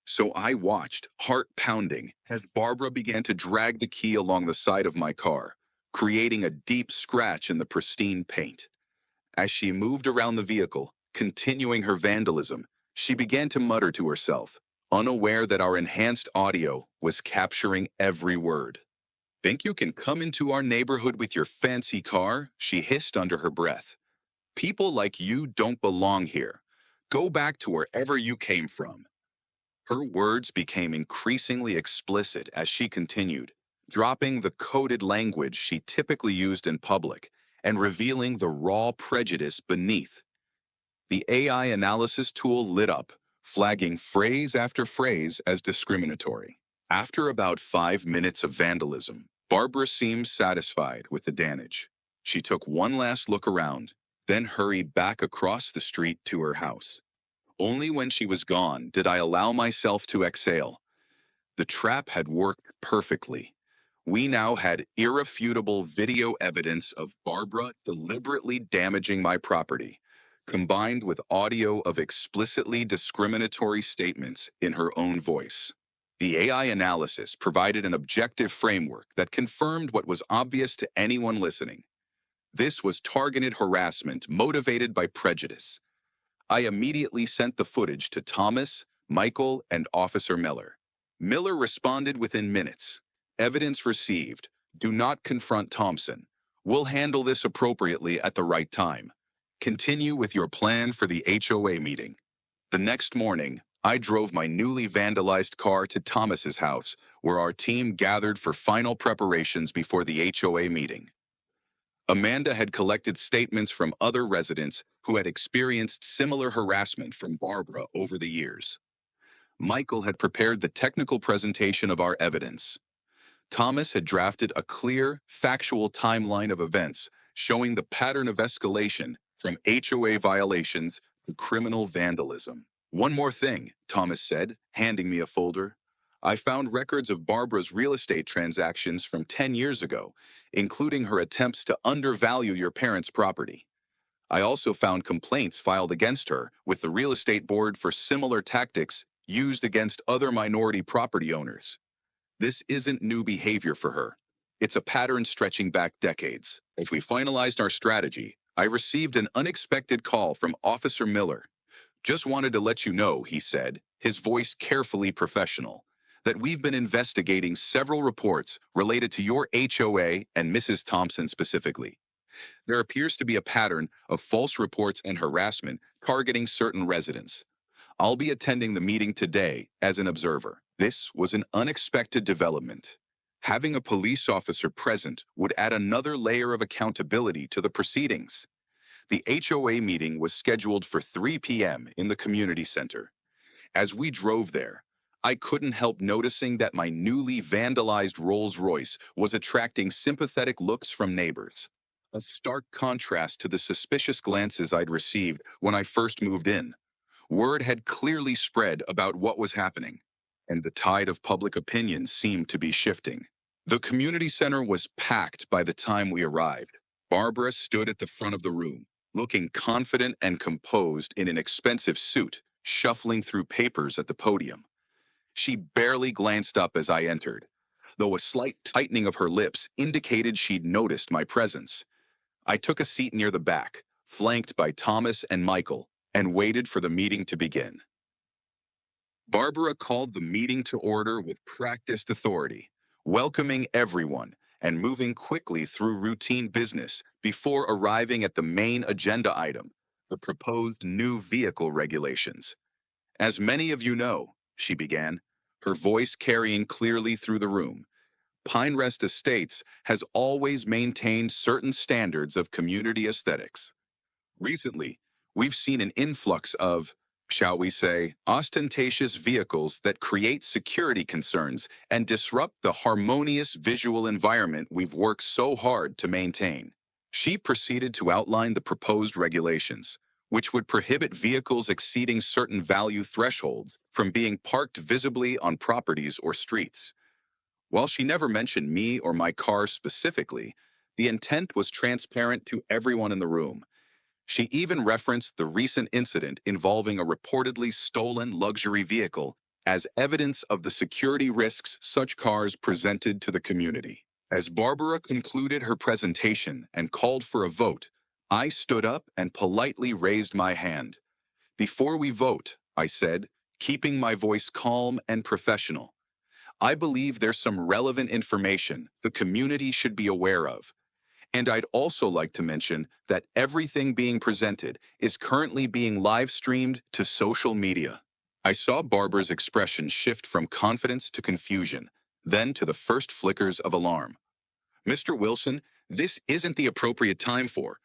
So I watched, heart pounding, as Barbara began to drag the key along the side of my car, creating a deep scratch in the pristine paint. As she moved around the vehicle, continuing her vandalism, she began to mutter to herself, unaware that our enhanced audio was capturing every word. Think you can come into our neighborhood with your fancy car? She hissed under her breath. People like you don't belong here. Go back to wherever you came from. Her words became increasingly explicit as she continued, dropping the coded language she typically used in public and revealing the raw prejudice beneath. The AI analysis tool lit up, flagging phrase after phrase as discriminatory. After about 5 minutes of vandalism, Barbara seemed satisfied with the damage. She took one last look around, then hurried back across the street to her house. Only when she was gone did I allow myself to exhale. The trap had worked perfectly. We now had irrefutable video evidence of Barbara deliberately damaging my property, combined with audio of explicitly discriminatory statements in her own voice. The AI analysis provided an objective framework that confirmed what was obvious to anyone listening. This was targeted harassment motivated by prejudice. I immediately sent the footage to Thomas, Michael, and Officer Miller. Miller responded within minutes. Evidence received. Do not confront Thompson. We'll handle this appropriately at the right time. Continue with your plan for the HOA meeting. The next morning, I drove my newly vandalized car to Thomas's house, where our team gathered for final preparations before the HOA meeting. Amanda had collected statements from other residents who had experienced similar harassment from Barbara over the years. Michael had prepared the technical presentation of our evidence. Thomas had drafted a clear, factual timeline of events showing the pattern of escalation from HOA violations to criminal vandalism. One more thing, Thomas said, handing me a folder. I found records of Barbara's real estate transactions from 10 years ago, including her attempts to undervalue your parents' property. I also found complaints filed against her with the real estate board for similar tactics used against other minority property owners. This isn't new behavior for her. It's a pattern stretching back decades. As we finalized our strategy, I received an unexpected call from Officer Miller. Just wanted to let you know, he said, his voice carefully professional, that we've been investigating several reports related to your HOA and Mrs. Thompson specifically. There appears to be a pattern of false reports and harassment targeting certain residents. I'll be attending the meeting today as an observer. This was an unexpected development. Having a police officer present would add another layer of accountability to the proceedings. The HOA meeting was scheduled for 3 p.m. in the community center. As we drove there, I couldn't help noticing that my newly vandalized Rolls-Royce was attracting sympathetic looks from neighbors. A stark contrast to the suspicious glances I'd received when I first moved in. Word had clearly spread about what was happening, and the tide of public opinion seemed to be shifting. The community center was packed by the time we arrived. Barbara stood at the front of the room, looking confident and composed in an expensive suit, shuffling through papers at the podium. She barely glanced up as I entered, though a slight tightening of her lips indicated she'd noticed my presence. I took a seat near the back, flanked by Thomas and Michael, and waited for the meeting to begin. Barbara called the meeting to order with practiced authority, welcoming everyone and moving quickly through routine business before arriving at the main agenda item, the proposed new vehicle regulations. As many of you know, she began, her voice carrying clearly through the room, Pine Rest Estates has always maintained certain standards of community aesthetics. Recently, we've seen an influx of, shall we say, ostentatious vehicles that create security concerns and disrupt the harmonious visual environment we've worked so hard to maintain. She proceeded to outline the proposed regulations, which would prohibit vehicles exceeding certain value thresholds from being parked visibly on properties or streets. While she never mentioned me or my car specifically, the intent was transparent to everyone in the room. She even referenced the recent incident involving a reportedly stolen luxury vehicle as evidence of the security risks such cars presented to the community. As Barbara concluded her presentation and called for a vote, I stood up and politely raised my hand. Before we vote, I said, keeping my voice calm and professional, I believe there's some relevant information the community should be aware of. And I'd also like to mention that everything being presented is currently being live streamed to social media. I saw Barbara's expression shift from confidence to confusion, then to the first flickers of alarm. Mr. Wilson, this isn't the appropriate time for,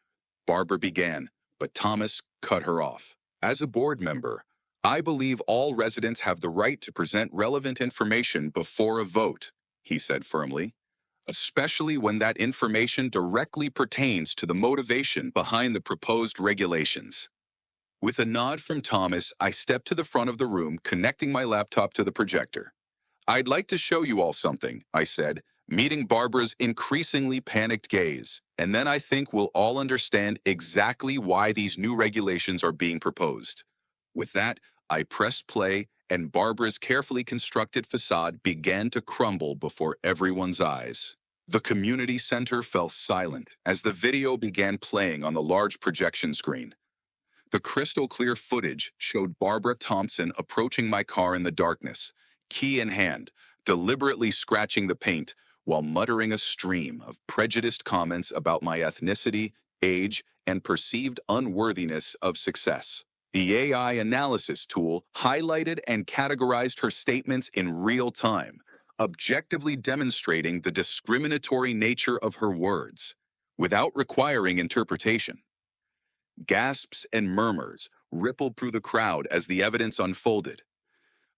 Barbara began, but Thomas cut her off. As a board member, I believe all residents have the right to present relevant information before a vote, he said firmly, especially when that information directly pertains to the motivation behind the proposed regulations. With a nod from Thomas, I stepped to the front of the room, connecting my laptop to the projector. I'd like to show you all something, I said, meeting Barbara's increasingly panicked gaze, and then I think we'll all understand exactly why these new regulations are being proposed. With that, I pressed play, and Barbara's carefully constructed facade began to crumble before everyone's eyes. The community center fell silent as the video began playing on the large projection screen. The crystal-clear footage showed Barbara Thompson approaching my car in the darkness, key in hand, deliberately scratching the paint while muttering a stream of prejudiced comments about my ethnicity, age, and perceived unworthiness of success. The AI analysis tool highlighted and categorized her statements in real time, objectively demonstrating the discriminatory nature of her words, without requiring interpretation. Gasps and murmurs rippled through the crowd as the evidence unfolded.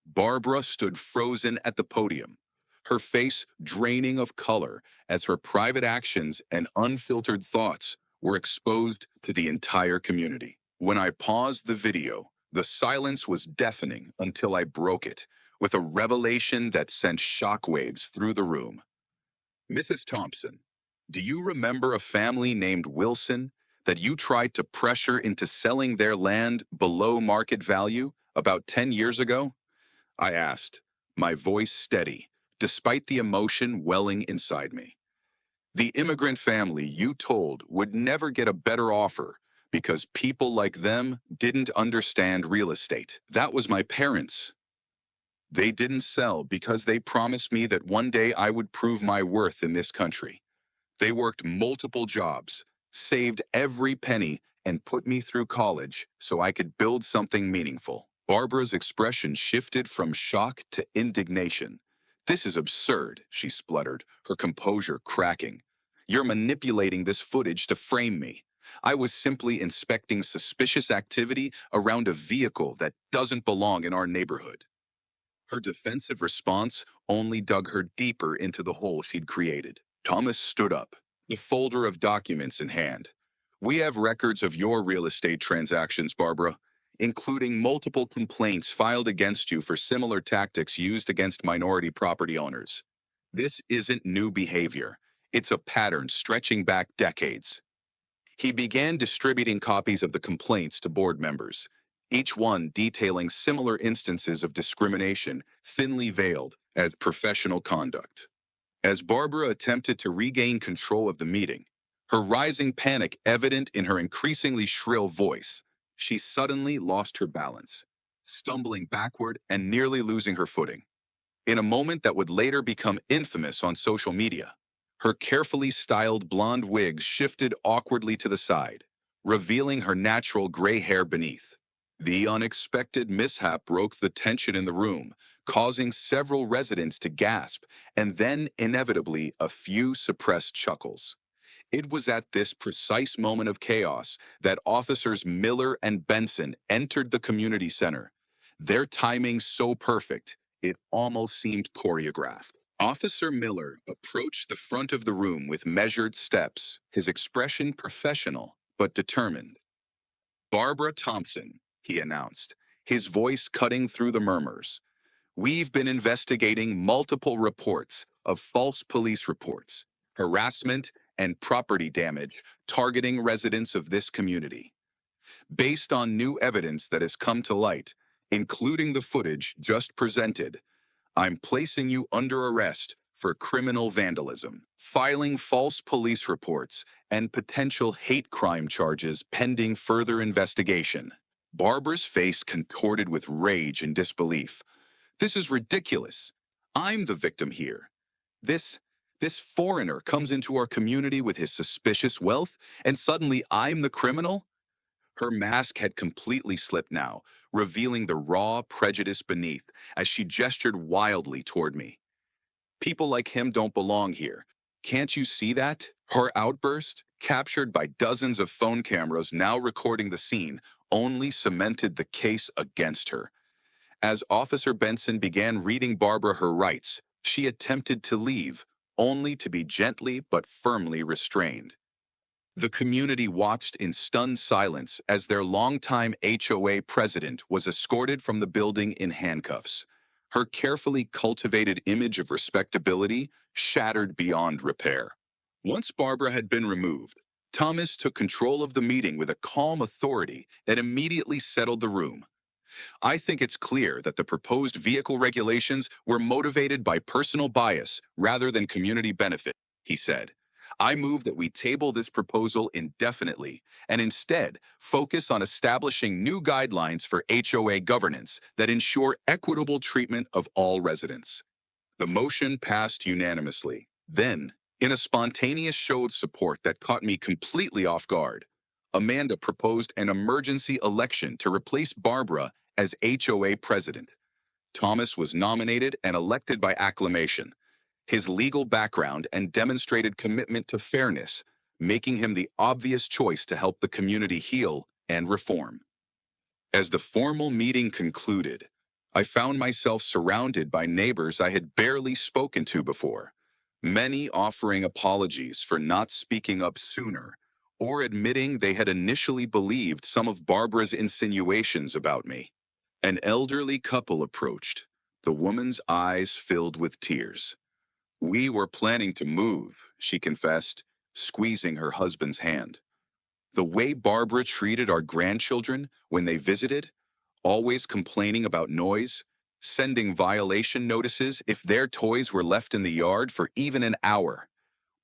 Barbara stood frozen at the podium, her face draining of color as her private actions and unfiltered thoughts were exposed to the entire community. When I paused the video, the silence was deafening until I broke it with a revelation that sent shockwaves through the room. Mrs. Thompson, do you remember a family named Wilson that you tried to pressure into selling their land below market value about 10 years ago? I asked, my voice steady, despite the emotion welling inside me. The immigrant family you told would never get a better offer because people like them didn't understand real estate. That was my parents. They didn't sell because they promised me that one day I would prove my worth in this country. They worked multiple jobs, saved every penny, and put me through college so I could build something meaningful. Barbara's expression shifted from shock to indignation. This is absurd, she spluttered, her composure cracking. You're manipulating this footage to frame me. I was simply inspecting suspicious activity around a vehicle that doesn't belong in our neighborhood. Her defensive response only dug her deeper into the hole she'd created. Thomas stood up, the folder of documents in hand. We have records of your real estate transactions, Barbara, including multiple complaints filed against you for similar tactics used against minority property owners. This isn't new behavior. It's a pattern stretching back decades. He began distributing copies of the complaints to board members, each one detailing similar instances of discrimination, thinly veiled as professional conduct. As Barbara attempted to regain control of the meeting, her rising panic evident in her increasingly shrill voice, she suddenly lost her balance, stumbling backward and nearly losing her footing. In a moment that would later become infamous on social media, her carefully styled blonde wig shifted awkwardly to the side, revealing her natural gray hair beneath. The unexpected mishap broke the tension in the room, causing several residents to gasp and then, inevitably, a few suppressed chuckles. It was at this precise moment of chaos that Officers Miller and Benson entered the community center, their timing so perfect it almost seemed choreographed. Officer Miller approached the front of the room with measured steps, his expression professional but determined. Barbara Thompson, he announced, his voice cutting through the murmurs. We've been investigating multiple reports of false police reports, harassment, and property damage targeting residents of this community. Based on new evidence that has come to light, including the footage just presented, I'm placing you under arrest for criminal vandalism, filing false police reports, and potential hate crime charges pending further investigation. Barbara's face contorted with rage and disbelief. This is ridiculous. I'm the victim here. This, this foreigner comes into our community with his suspicious wealth, and suddenly I'm the criminal? Her mask had completely slipped now, revealing the raw prejudice beneath as she gestured wildly toward me. People like him don't belong here. Can't you see that? Her outburst, captured by dozens of phone cameras now recording the scene, only cemented the case against her. As Officer Benson began reading Barbara her rights, she attempted to leave, only to be gently but firmly restrained. The community watched in stunned silence as their longtime HOA president was escorted from the building in handcuffs, her carefully cultivated image of respectability shattered beyond repair. Once Barbara had been removed, Thomas took control of the meeting with a calm authority that immediately settled the room. I think it's clear that the proposed vehicle regulations were motivated by personal bias rather than community benefit, he said. I move that we table this proposal indefinitely and instead focus on establishing new guidelines for HOA governance that ensure equitable treatment of all residents. The motion passed unanimously. Then, in a spontaneous show of support that caught me completely off guard, Amanda proposed an emergency election to replace Barbara as HOA president. Thomas was nominated and elected by acclamation. His legal background and demonstrated commitment to fairness, making him the obvious choice to help the community heal and reform. As the formal meeting concluded, I found myself surrounded by neighbors I had barely spoken to before, many offering apologies for not speaking up sooner or admitting they had initially believed some of Barbara's insinuations about me. An elderly couple approached, the woman's eyes filled with tears. "We were planning to move," she confessed, squeezing her husband's hand. "The way Barbara treated our grandchildren when they visited, always complaining about noise, sending violation notices if their toys were left in the yard for even an hour.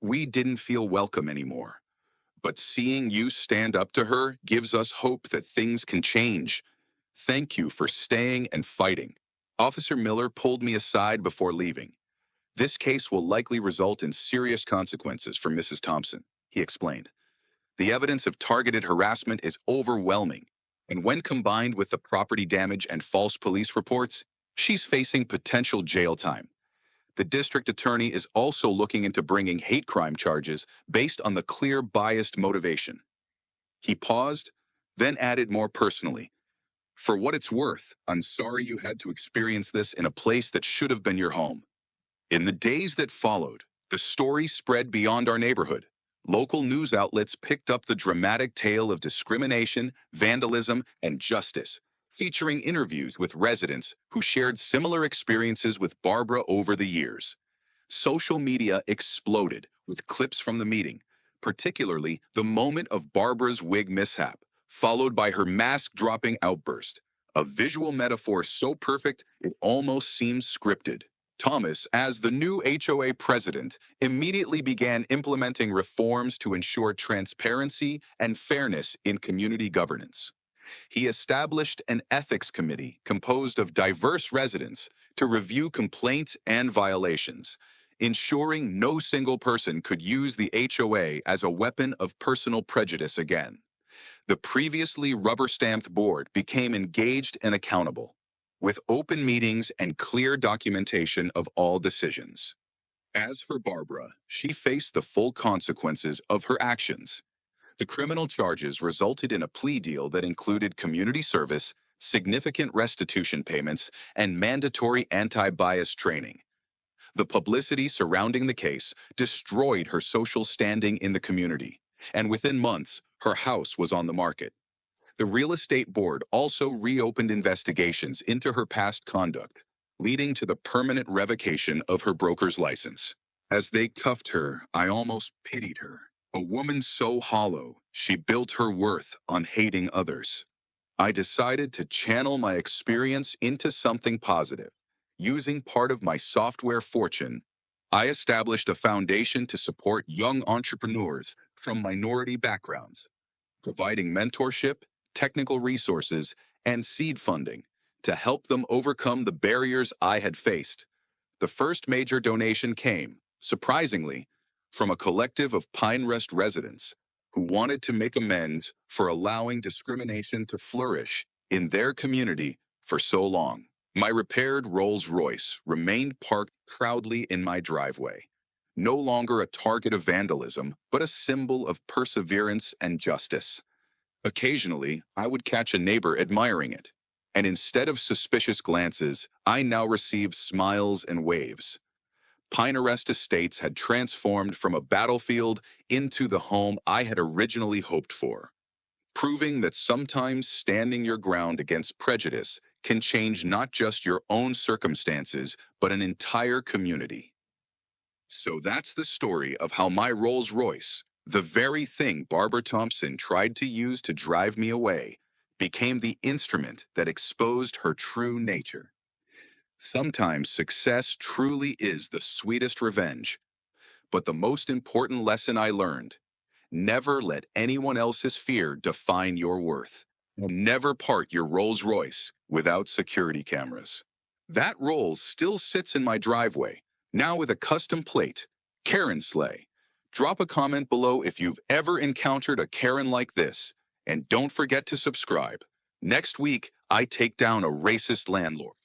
We didn't feel welcome anymore. But seeing you stand up to her gives us hope that things can change. Thank you for staying and fighting." Officer Miller pulled me aside before leaving. "This case will likely result in serious consequences for Mrs. Thompson," he explained. "The evidence of targeted harassment is overwhelming, and when combined with the property damage and false police reports, she's facing potential jail time. The district attorney is also looking into bringing hate crime charges based on the clear biased motivation." He paused, then added more personally, "For what it's worth, I'm sorry you had to experience this in a place that should have been your home." In the days that followed, the story spread beyond our neighborhood. Local news outlets picked up the dramatic tale of discrimination, vandalism, and justice, featuring interviews with residents who shared similar experiences with Barbara over the years. Social media exploded with clips from the meeting, particularly the moment of Barbara's wig mishap, followed by her mask-dropping outburst, a visual metaphor so perfect it almost seems scripted. Thomas, as the new HOA president, immediately began implementing reforms to ensure transparency and fairness in community governance. He established an ethics committee composed of diverse residents to review complaints and violations, ensuring no single person could use the HOA as a weapon of personal prejudice again. The previously rubber-stamped board became engaged and accountable, with open meetings and clear documentation of all decisions. As for Barbara, she faced the full consequences of her actions. The criminal charges resulted in a plea deal that included community service, significant restitution payments, and mandatory anti-bias training. The publicity surrounding the case destroyed her social standing in the community, and within months, her house was on the market. The real estate board also reopened investigations into her past conduct, leading to the permanent revocation of her broker's license. As they cuffed her, I almost pitied her. A woman so hollow, she built her worth on hating others. I decided to channel my experience into something positive. Using part of my software fortune, I established a foundation to support young entrepreneurs from minority backgrounds, providing mentorship, technical resources, and seed funding to help them overcome the barriers I had faced. The first major donation came, surprisingly, from a collective of Pine Rest residents who wanted to make amends for allowing discrimination to flourish in their community for so long. My repaired Rolls-Royce remained parked proudly in my driveway, no longer a target of vandalism, but a symbol of perseverance and justice. Occasionally, I would catch a neighbor admiring it, and instead of suspicious glances, I now received smiles and waves. Pinarest Estates had transformed from a battlefield into the home I had originally hoped for, proving that sometimes standing your ground against prejudice can change not just your own circumstances, but an entire community. So that's the story of how my Rolls-Royce, the very thing Barbara Thompson tried to use to drive me away, became the instrument that exposed her true nature. Sometimes success truly is the sweetest revenge, But the most important lesson I learned: never let anyone else's fear define your worth. Never park your Rolls-Royce without security cameras. That Rolls still sits in my driveway, now with a custom plate, Karen Slay. Drop a comment below if you've ever encountered a Karen like this, and don't forget to subscribe. Next week, I take down a racist landlord.